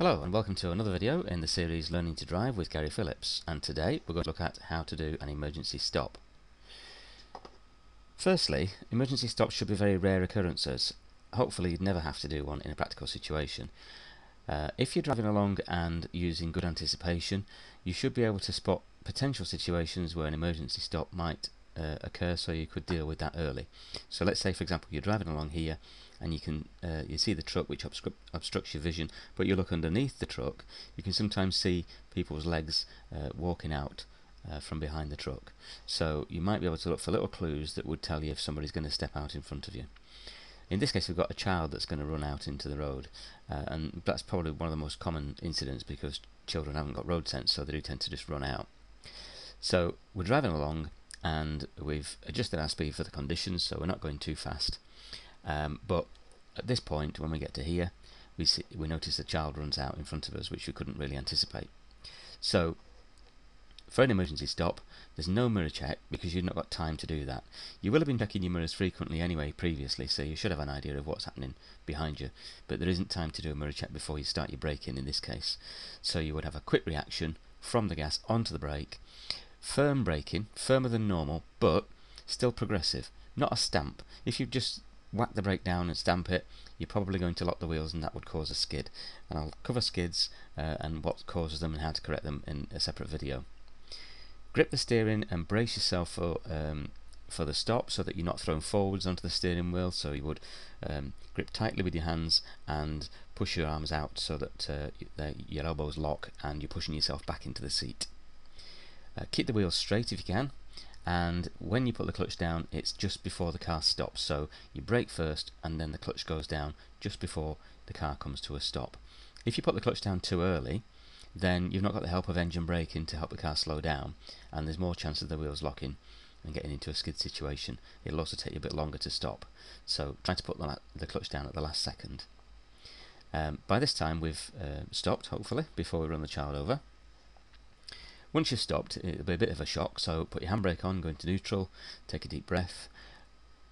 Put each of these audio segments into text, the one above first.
Hello and welcome to another video in the series Learning to Drive with Gary Phillips, and today we're going to look at how to do an emergency stop. Firstly, emergency stops should be very rare occurrences. Hopefully you'd never have to do one in a practical situation. If you're driving along and using good anticipation, you should be able to spot potential situations where an emergency stop might occur, so you could deal with that early. So let's say, for example, you're driving along here and you see the truck which obstructs your vision, but you look underneath the truck, you can sometimes see people's legs walking out from behind the truck. So you might be able to look for little clues that would tell you if somebody's going to step out in front of you. In this case, we've got a child that's going to run out into the road, and that's probably one of the most common incidents because children haven't got road sense, so they do tend to just run out. So we're driving along and we've adjusted our speed for the conditions, so we're not going too fast. But at this point, when we get to here, we notice the child runs out in front of us, which we couldn't really anticipate. So for an emergency stop, there's no mirror check because you've not got time to do that. You will have been checking your mirrors frequently anyway previously, so you should have an idea of what's happening behind you, but there isn't time to do a mirror check before you start your braking in this case. So you would have a quick reaction from the gas onto the brake, firm braking, firmer than normal, but still progressive, not a stamp. If you just whack the brake down and stamp it, you're probably going to lock the wheels and that would cause a skid. And I'll cover skids and what causes them and how to correct them in a separate video. Grip the steering and brace yourself for the stop so that you're not thrown forwards onto the steering wheel. So you would grip tightly with your hands and push your arms out so that your elbows lock and you're pushing yourself back into the seat. Keep the wheels straight if you can, and when you put the clutch down, it's just before the car stops. So you brake first and then the clutch goes down just before the car comes to a stop. If you put the clutch down too early, then you've not got the help of engine braking to help the car slow down, and there's more chance of the wheels locking and getting into a skid situation. It'll also take you a bit longer to stop, so try to put the clutch down at the last second. By this time we've stopped, hopefully, before we run the child over. Once you've stopped, it'll be a bit of a shock, so put your handbrake on, go into neutral, take a deep breath,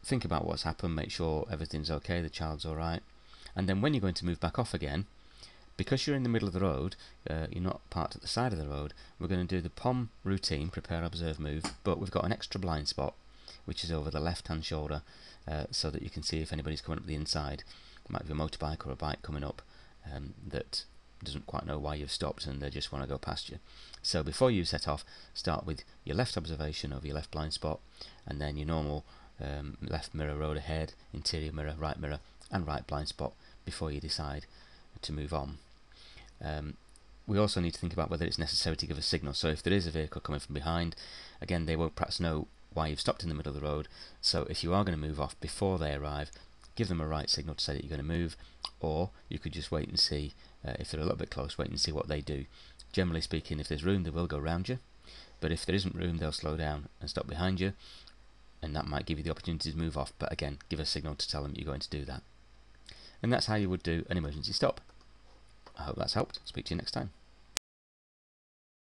think about what's happened, make sure everything's okay, the child's alright, and then when you're going to move back off again, because you're in the middle of the road, you're not parked at the side of the road, we're going to do the POM routine, prepare, observe, move, but we've got an extra blind spot, which is over the left-hand shoulder, so that you can see if anybody's coming up the inside. It might be a motorbike or a bike coming up that doesn't quite know why you've stopped and they just want to go past you. So before you set off, start with your left observation over your left blind spot, and then your normal left mirror road ahead, interior mirror, and right blind spot before you decide to move on. We also need to think about whether it's necessary to give a signal. So if there is a vehicle coming from behind, again, they won't perhaps know why you've stopped in the middle of the road, so if you are going to move off before they arrive, give them a right signal to say that you're going to move, or you could just wait and see. If they're a little bit close, wait and see what they do. Generally speaking, if there's room, they will go round you, but if there isn't room, they'll slow down and stop behind you, and that might give you the opportunity to move off, but again, give a signal to tell them you're going to do that. And that's how you would do an emergency stop. I hope that's helped. Speak to you next time.